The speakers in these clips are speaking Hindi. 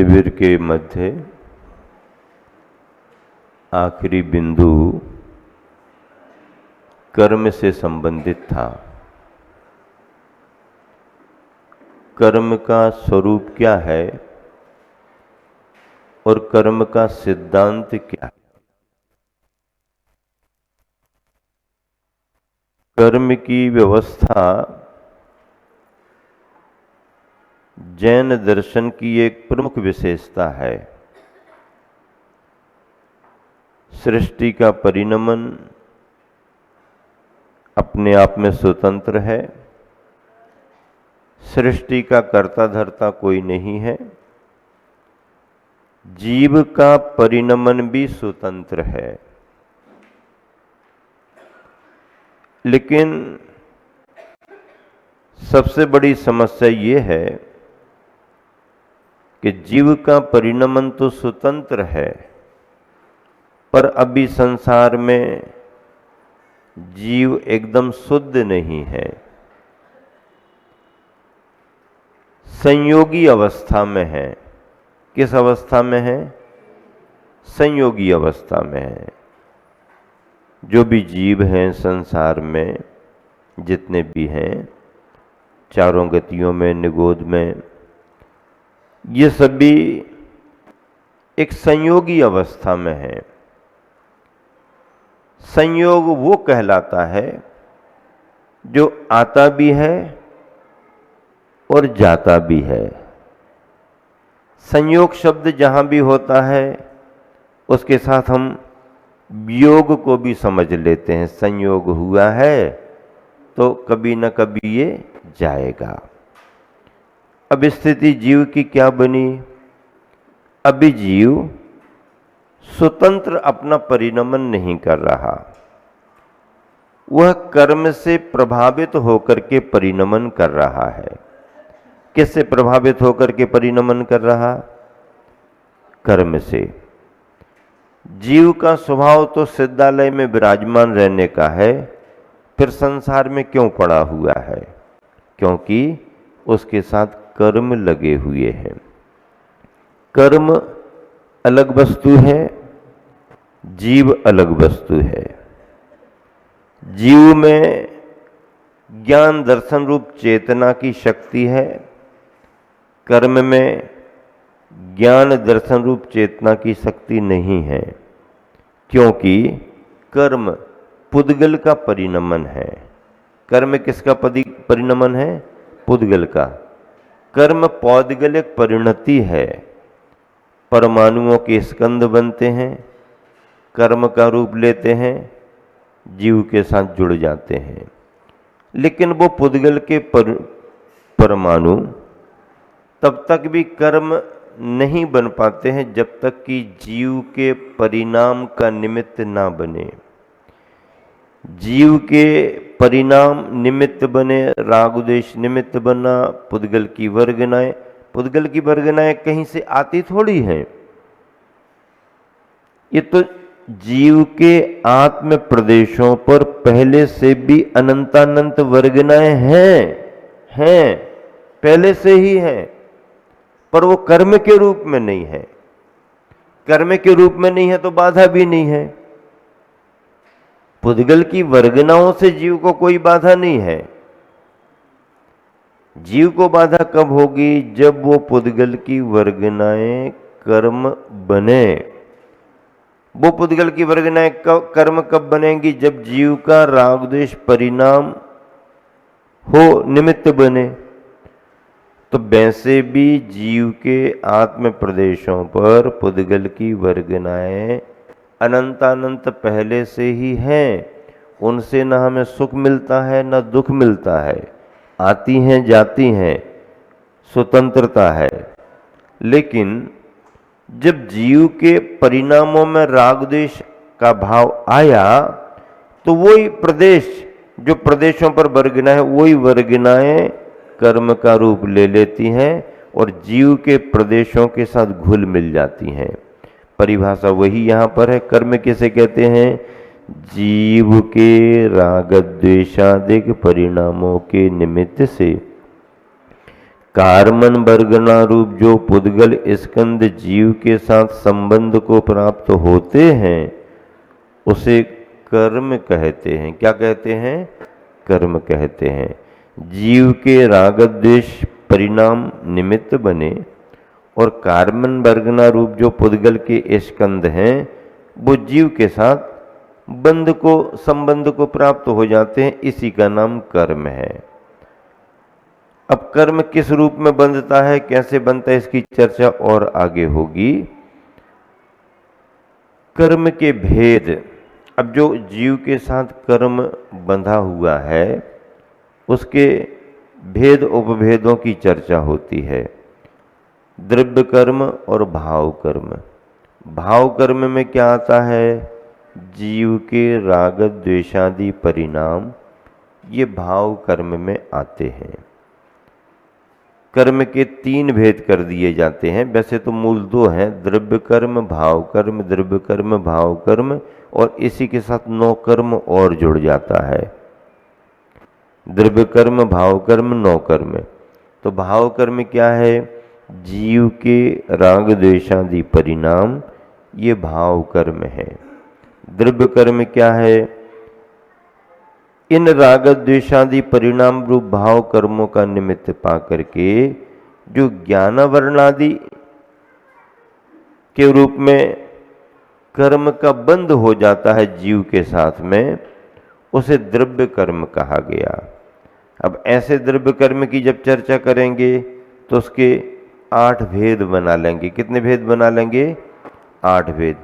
शिविर के मध्य आखिरी बिंदु कर्म से संबंधित था। कर्म का स्वरूप क्या है और कर्म का सिद्धांत क्या है। कर्म की व्यवस्था जैन दर्शन की एक प्रमुख विशेषता है। सृष्टि का परिणमन अपने आप में स्वतंत्र है। सृष्टि का कर्ता धर्ता कोई नहीं है। जीव का परिणमन भी स्वतंत्र है। लेकिन सबसे बड़ी समस्या ये है कि जीव का परिणमन तो स्वतंत्र है, पर अभी संसार में जीव एकदम शुद्ध नहीं है, संयोगी अवस्था में है। किस अवस्था में है? संयोगी अवस्था में है। जो भी जीव हैं संसार में, जितने भी हैं, चारों गतियों में, निगोद में, ये सभी एक संयोगी अवस्था में है। संयोग वो कहलाता है जो आता भी है और जाता भी है। संयोग शब्द जहां भी होता है उसके साथ हम वियोग को भी समझ लेते हैं। संयोग हुआ है तो कभी न कभी ये जाएगा। अब स्थिति जीव की क्या बनी? अभी जीव स्वतंत्र अपना परिणमन नहीं कर रहा। वह कर्म से प्रभावित होकर के परिणमन कर रहा है। किससे प्रभावित होकर के परिणमन कर रहा? कर्म से। जीव का स्वभाव तो सिद्धालय में विराजमान रहने का है, फिर संसार में क्यों पड़ा हुआ है? क्योंकि उसके साथ कर्म लगे हुए हैं। कर्म अलग वस्तु है, जीव अलग वस्तु है। जीव में ज्ञान दर्शन रूप चेतना की शक्ति है, कर्म में ज्ञान दर्शन रूप चेतना की शक्ति नहीं है। क्योंकि कर्म पुद्गल का परिणमन है। कर्म किसका परिणमन है? पुद्गल का। कर्म पौद्गलिक परिणति है। परमाणुओं के स्कंद बनते हैं, कर्म का रूप लेते हैं, जीव के साथ जुड़ जाते हैं। लेकिन वो पुद्गल के परमाणु तब तक भी कर्म नहीं बन पाते हैं जब तक कि जीव के परिणाम का निमित्त ना बने। जीव के परिणाम निमित्त बने, राग द्वेष निमित्त बना, पुद्गल की वर्गनाएं। पुद्गल की वर्गनाएं कहीं से आती थोड़ी हैं। ये तो जीव के आत्म प्रदेशों पर पहले से भी अनंतानंत वर्गनाएं हैं, पहले से ही हैं, पर वो कर्म के रूप में नहीं है। कर्म के रूप में नहीं है तो बाधा भी नहीं है। पुद्गल की वर्गनाओं से जीव को कोई बाधा नहीं है। जीव को बाधा कब होगी? जब वो पुद्गल की वर्गनाएं कर्म बने। वो पुद्गल की वर्गनाएं कर्म कब बनेंगी? जब जीव का राग द्वेष परिणाम हो, निमित्त बने। तो वैसे भी जीव के आत्म प्रदेशों पर पुद्गल की वर्गनाएं अनंतानंत पहले से ही हैं। उनसे न हमें सुख मिलता है न दुख मिलता है, आती हैं जाती हैं, स्वतंत्रता है। लेकिन जब जीव के परिणामों में राग द्वेष का भाव आया तो वही प्रदेश, जो प्रदेशों पर वर्गनाएं, वही वर्गनाएं कर्म का रूप ले लेती हैं और जीव के प्रदेशों के साथ घुल मिल जाती हैं। परिभाषा वही यहां पर है। कर्म किसे कहते हैं? जीव के राग द्वेषादिक परिणामों के निमित्त से कार्मन वर्गना रूप जो पुद्गल स्कंद जीव के साथ संबंध को प्राप्त होते हैं उसे कर्म कहते हैं। क्या कहते हैं? कर्म कहते हैं। जीव के राग द्वेष परिणाम निमित्त बने और कार्मन वर्गना रूप जो पुद्गल के स्कंद हैं वो जीव के साथ संबंध को प्राप्त हो जाते हैं, इसी का नाम कर्म है। अब कर्म किस रूप में बंधता है, कैसे बनता है, इसकी चर्चा और आगे होगी। कर्म के भेद, अब जो जीव के साथ कर्म बंधा हुआ है उसके भेद उपभेदों की चर्चा होती है। द्रव्य कर्म और भाव कर्म। भाव कर्म में क्या आता है? जीव के राग द्वेषादि परिणाम ये भाव कर्म में आते हैं। कर्म के 3 भेद कर दिए जाते हैं, वैसे तो मूल 2 हैं, द्रव्य कर्म भाव कर्म, द्रव्य कर्म भाव कर्म, और इसी के साथ 9 कर्म और जुड़ जाता है। द्रव्य कर्म भाव कर्म 9 कर्म। तो भाव कर्म क्या है? जीव के राग द्वेषादि परिणाम ये भाव कर्म है। द्रव्य कर्म क्या है? इन राग द्वेषादि परिणाम रूप भाव कर्मों का निमित्त पा करके जो ज्ञानावरणादि के रूप में कर्म का बंध हो जाता है जीव के साथ में, उसे द्रव्य कर्म कहा गया। अब ऐसे द्रव्य कर्म की जब चर्चा करेंगे तो उसके 8 भेद बना लेंगे। कितने भेद बना लेंगे? 8 भेद।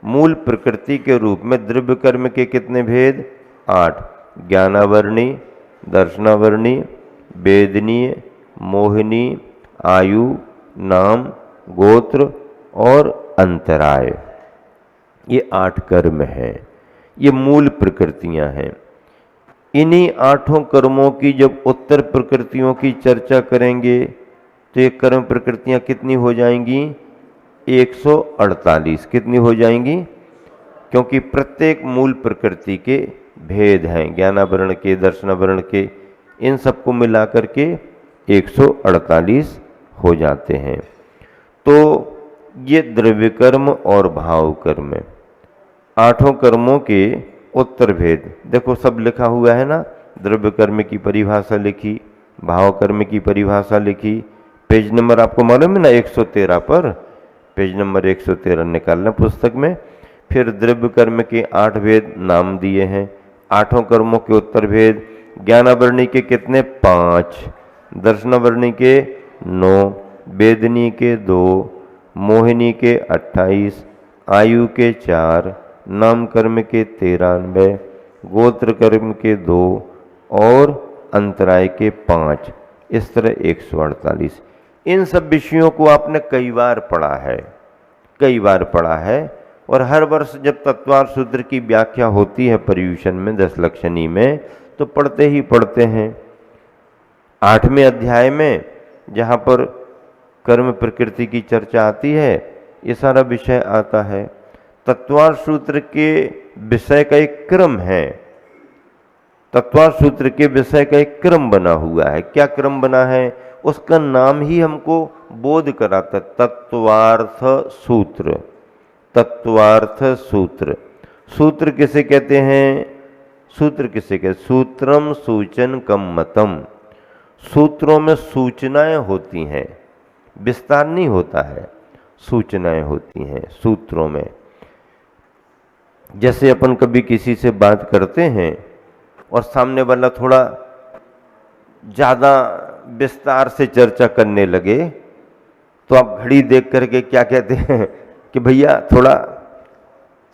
मूल प्रकृति के रूप में द्रव्य कर्म के कितने भेद? 8। ज्ञानावरणी, दर्शनावरणी, वेदनीय, मोहिनी, आयु, नाम, गोत्र और अंतराय, ये 8 कर्म हैं। ये मूल प्रकृतियां हैं। इन्हीं 8 कर्मों की जब उत्तर प्रकृतियों की चर्चा करेंगे तो ये कर्म प्रकृतियां कितनी हो जाएंगी? 148। कितनी हो जाएंगी? क्योंकि प्रत्येक मूल प्रकृति के भेद हैं, ज्ञानावरण के, दर्शनावरण के, इन सबको मिलाकर के 148 हो जाते हैं। तो ये द्रव्य कर्म और भाव कर्म, 8 कर्मों के उत्तर भेद देखो सब लिखा हुआ है ना। द्रव्य कर्म की परिभाषा लिखी, भाव कर्म की परिभाषा लिखी, पेज नंबर आपको मालूम है ना 113 पर, पेज नंबर 113 निकालना पुस्तक में। फिर द्रव्य कर्म के 8 भेद नाम दिए हैं, 8 कर्मों के उत्तर भेद। ज्ञानावरणी के कितने? 5, दर्शनावरणी के 9, वेदनी के 2, मोहिनी के 28, आयु के 4, नाम कर्म के 93, गोत्र कर्म के 2 और अंतराय के 5, इस तरह 148। इन सब विषयों को आपने कई बार पढ़ा है और हर वर्ष जब तत्वार सूत्र की व्याख्या होती है पर्यूषण में 10 लक्षणी में तो पढ़ते ही पढ़ते हैं। 8वें अध्याय में जहाँ पर कर्म प्रकृति की चर्चा आती है ये सारा विषय आता है। तत्वार सूत्र के विषय का एक क्रम है, तत्वार सूत्र के विषय का एक क्रम बना हुआ है। क्या क्रम बना है? उसका नाम ही हमको बोध कराता, तत्वार्थ सूत्र। तत्वार्थ सूत्र। सूत्र किसे कहते हैं? सूत्र किसे कहते? सूत्रम सूचन कम मतम। सूत्रों में सूचनाएं होती हैं, विस्तार नहीं होता है, सूचनाएं होती हैं सूत्रों में। जैसे अपन कभी किसी से बात करते हैं और सामने वाला थोड़ा ज़्यादा विस्तार से चर्चा करने लगे तो आप घड़ी देख करके क्या कहते हैं कि भैया थोड़ा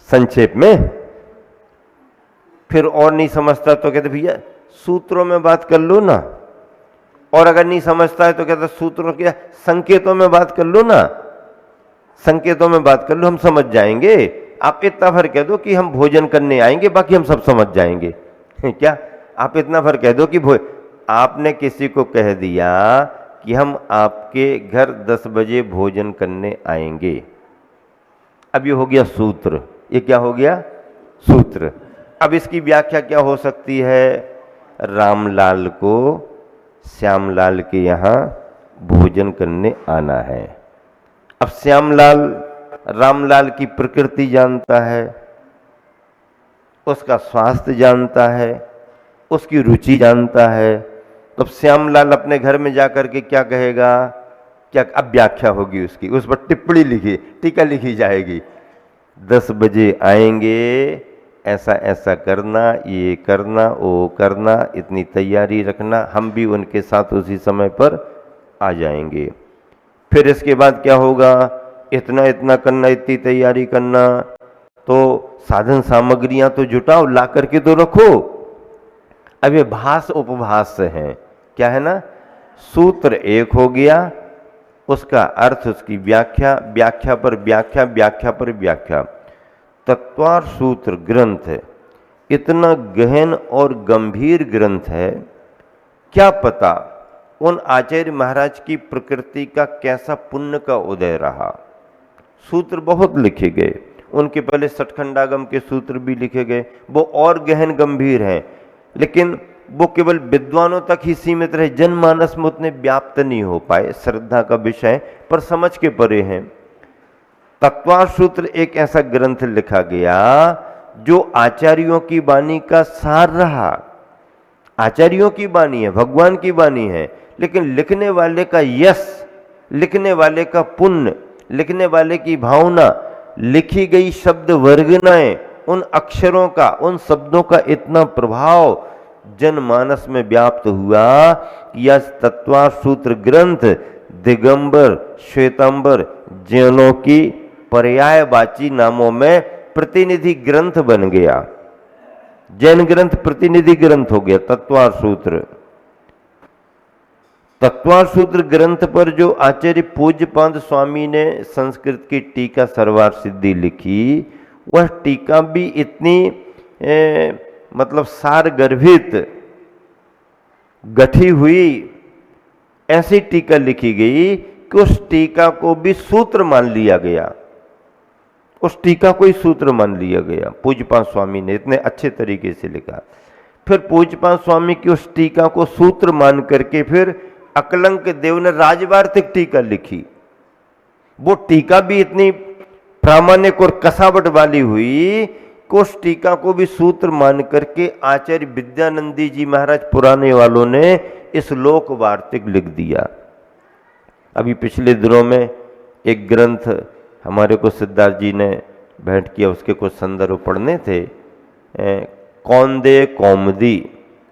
संक्षेप में। फिर और नहीं समझता तो कहते भैया सूत्रों में बात कर लो ना, और अगर नहीं समझता है तो कहते सूत्रों के संकेतों में बात कर लो ना, संकेतों में बात कर लो, हम समझ जाएंगे। आप इतना भर कह दो कि हम भोजन करने आएंगे, बाकी हम सब समझ जाएंगे। क्या आप इतना भर कह दो कि आपने किसी को कह दिया कि हम आपके घर 10 बजे भोजन करने आएंगे, अब ये हो गया सूत्र। ये क्या हो गया? सूत्र। अब इसकी व्याख्या क्या हो सकती है? रामलाल को श्यामलाल के यहाँ भोजन करने आना है। अब श्यामलाल रामलाल की प्रकृति जानता है, उसका स्वास्थ्य जानता है, उसकी रुचि जानता है। तो श्यामलाल अपने घर में जाकर के क्या कहेगा, क्या अब व्याख्या होगी उसकी, उस पर टिप्पणी लिखी, टीका लिखी जाएगी। 10 बजे आएंगे, ऐसा ऐसा करना, ये करना, वो करना, इतनी तैयारी रखना, हम भी उनके साथ उसी समय पर आ जाएंगे। फिर इसके बाद क्या होगा, इतना इतना करना, इतनी तैयारी करना, तो साधन सामग्रियां तो जुटाओ, ला करके तो रखो। अब ये भास उपभास हैं, क्या है ना, सूत्र एक हो गया, उसका अर्थ, उसकी व्याख्या, व्याख्या पर व्याख्या, व्याख्या पर व्याख्या। तत्वार्थ सूत्र ग्रंथ इतना गहन और गंभीर ग्रंथ है, क्या पता उन आचार्य महाराज की प्रकृति का कैसा पुण्य का उदय रहा। सूत्र बहुत लिखे गए, उनके पहले सठखंडागम के सूत्र भी लिखे गए, वो और गहन गंभीर हैं, लेकिन वो केवल विद्वानों तक ही सीमित रहे, जनमानस में उतने व्याप्त नहीं हो पाए, श्रद्धा का विषय पर समझ के परे हैं। तत्वार्थ सूत्र एक ऐसा ग्रंथ लिखा गया जो आचार्यों की वाणी का सार रहा। आचार्यों की वाणी है, भगवान की वाणी है, लेकिन लिखने वाले का यश, लिखने वाले का पुण्य, लिखने वाले की भावना, लिखी गई शब्द वर्गनाएं, उन अक्षरों का, उन शब्दों का इतना प्रभाव जनमानस में व्याप्त हुआ। यह तत्वार्थ सूत्र ग्रंथ दिगंबर, श्वेतांबर जैनों की पर्यायवाची नामों में प्रतिनिधि ग्रंथ बन गया। जैन ग्रंथ प्रतिनिधि ग्रंथ हो गया तत्वार्थ सूत्र। तत्वार्थ सूत्र ग्रंथ पर जो आचार्य पूज्यपाद स्वामी ने संस्कृत की टीका सर्वार सिद्धि लिखी, वह टीका भी इतनी मतलब सार गर्भित, गठी हुई ऐसी टीका लिखी गई कि उस टीका को भी सूत्र मान लिया गया, उस टीका को ही सूत्र मान लिया गया। पूज्यपाद स्वामी ने इतने अच्छे तरीके से लिखा। फिर पूज्यपाद स्वामी की उस टीका को सूत्र मान करके फिर अकलंक देव ने राजवार्तिक टीका लिखी। वो टीका भी इतनी प्रामाणिक और कसावट वाली हुई कि उस टीका को भी सूत्र मान करके आचार्य विद्यानंदी जी महाराज पुराने वालों ने इस लोक वार्तिक लिख दिया। अभी पिछले दिनों में एक ग्रंथ हमारे को सिद्धार्थ जी ने भेंट किया, उसके कुछ संदर्भ पढ़ने थे। कौंदे कौमुदी,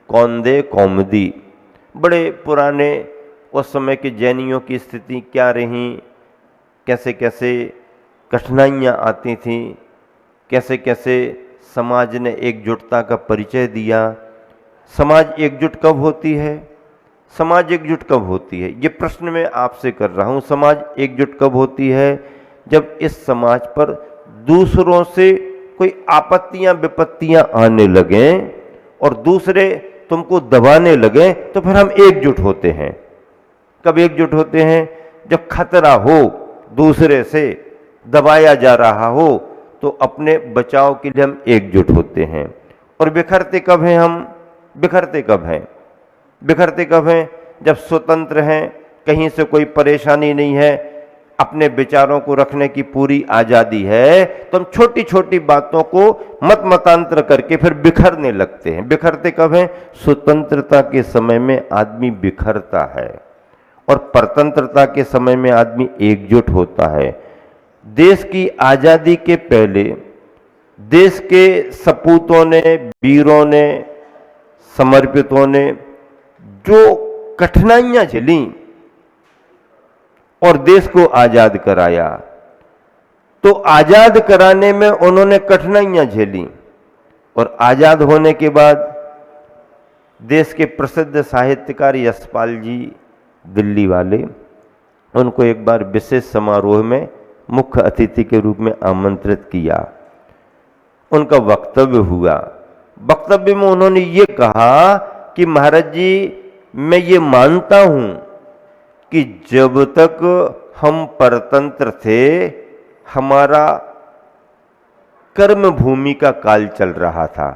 कौंदे कौमुदी, बड़े पुराने उस समय के जैनियों की स्थिति क्या रही, कैसे कैसे कठिनाइयाँ आती थीं, कैसे कैसे समाज ने एकजुटता का परिचय दिया। समाज एकजुट कब होती है, समाज एकजुट कब होती है, ये प्रश्न मैं आपसे कर रहा हूँ। समाज एकजुट कब होती है, जब इस समाज पर दूसरों से कोई आपत्तियां विपत्तियां आने लगें और दूसरे तुमको दबाने लगे, तो फिर हम एकजुट होते हैं। कब एकजुट होते हैं, जब खतरा हो, दूसरे से दबाया जा रहा हो, तो अपने बचाव के लिए हम एकजुट होते हैं। और बिखरते कब हैं हम, बिखरते कब हैं, बिखरते कब हैं, जब स्वतंत्र हैं, कहीं से कोई परेशानी नहीं है, अपने विचारों को रखने की पूरी आजादी है, तो हम छोटी छोटी बातों को मत मतांतर करके फिर बिखरने लगते हैं। बिखरते कब हैं, स्वतंत्रता के समय में आदमी बिखरता है और परतंत्रता के समय में आदमी एकजुट होता है। देश की आजादी के पहले देश के सपूतों ने, वीरों ने, समर्पितों ने जो कठिनाइयां झेली और देश को आजाद कराया, तो आजाद कराने में उन्होंने कठिनाइयां झेली। और आजाद होने के बाद देश के प्रसिद्ध साहित्यकार यशपाल जी दिल्ली वाले, उनको एक बार विशेष समारोह में मुख्य अतिथि के रूप में आमंत्रित किया। उनका वक्तव्य हुआ। वक्तव्य में उन्होंने ये कहा कि महाराज जी, मैं ये मानता हूं कि जब तक हम परतंत्र थे, हमारा कर्म भूमि का काल चल रहा था।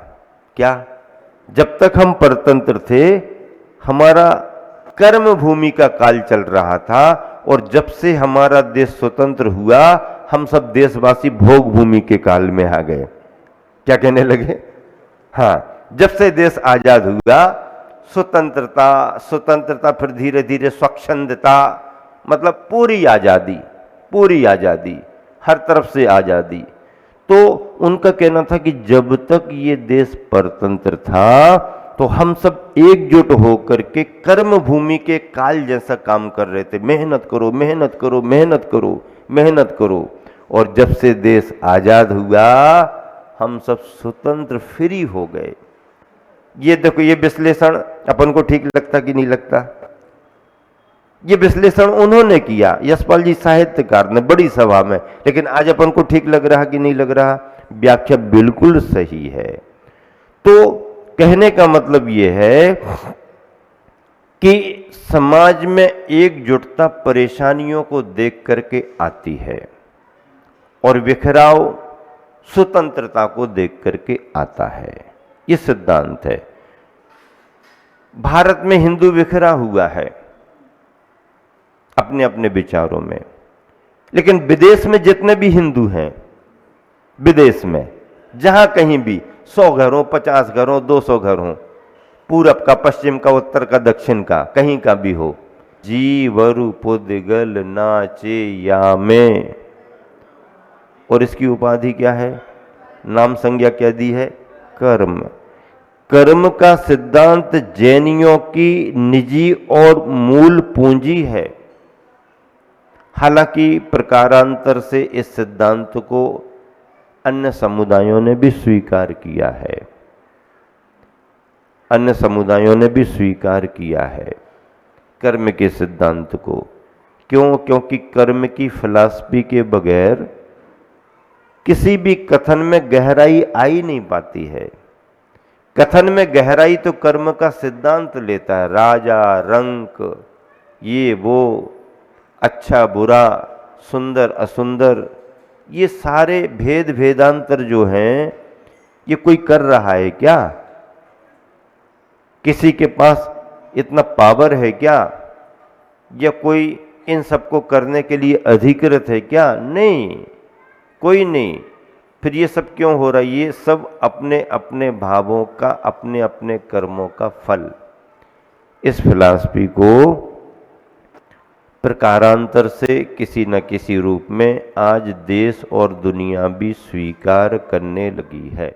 क्या, जब तक हम परतंत्र थे, हमारा कर्म भूमि का काल चल रहा था, और जब से हमारा देश स्वतंत्र हुआ हम सब देशवासी भोग भूमि के काल में आ गए। क्या कहने लगे? हाँ, जब से देश आजाद हुआ, स्वतंत्रता स्वतंत्रता, फिर धीरे धीरे स्वच्छंदता, मतलब पूरी आजादी, हर तरफ से आजादी। तो उनका कहना था कि जब तक ये देश परतंत्र था तो हम सब एकजुट होकर के कर्म भूमि के काल जैसा काम कर रहे थे, मेहनत करो मेहनत करो मेहनत करो मेहनत करो। और जब से देश आजाद हुआ हम सब स्वतंत्र फ्री हो गए। ये देखो, ये विश्लेषण अपन को ठीक लगता कि नहीं लगता? ये विश्लेषण उन्होंने किया, यशपाल जी साहित्यकार ने, बड़ी सभा में, लेकिन आज अपन को ठीक लग रहा कि नहीं लग रहा? व्याख्या बिल्कुल सही है। तो कहने का मतलब ये है कि समाज में एकजुटता परेशानियों को देख करके आती है और बिखराव स्वतंत्रता को देख करके आता है। ये सिद्धांत है। भारत में हिंदू बिखरा हुआ है अपने अपने विचारों में, लेकिन विदेश में जितने भी हिंदू हैं, विदेश में जहां कहीं भी 100 घर हो, 50 घर हो, 200 घर हो, पूरब का, पश्चिम का, उत्तर का, दक्षिण का, कहीं का भी हो, जीवरु पुद्गल नाचे या में। और इसकी उपाधि क्या है? नाम संज्ञा क्या दी है? कर्म। कर्म का सिद्धांत जैनियों की निजी और मूल पूंजी है। हालांकि प्रकारांतर से इस सिद्धांत को अन्य समुदायों ने भी स्वीकार किया है, अन्य समुदायों ने भी स्वीकार किया है कर्म के सिद्धांत को। क्यों? क्योंकि कर्म की फिलॉसफी के बगैर किसी भी कथन में गहराई आ ही नहीं पाती है। कथन में गहराई तो कर्म का सिद्धांत लेता है, राजा रंक, ये वो, अच्छा बुरा, सुंदर असुंदर, ये सारे भेद भेदांतर जो हैं, ये कोई कर रहा है क्या? किसी के पास इतना पावर है क्या? या कोई इन सबको करने के लिए अधिकृत है क्या? नहीं, कोई नहीं। फिर ये सब क्यों हो रहा है? ये सब अपने अपने भावों का, अपने अपने कर्मों का फल। इस फिलॉसफी को प्रकारांतर से किसी न किसी रूप में आज देश और दुनिया भी स्वीकार करने लगी है।